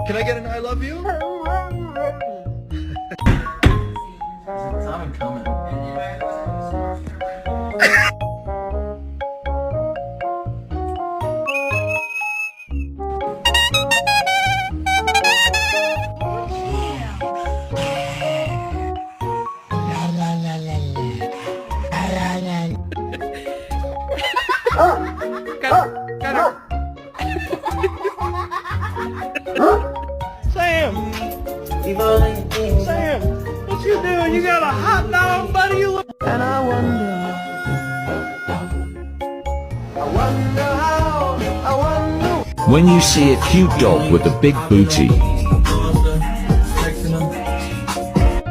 Can I get an I love you? Time coming. Got her. Sam! Sam! What you doing? You got a hot dog, buddy? You look. And I wonder how, When you see a cute dog with a big booty,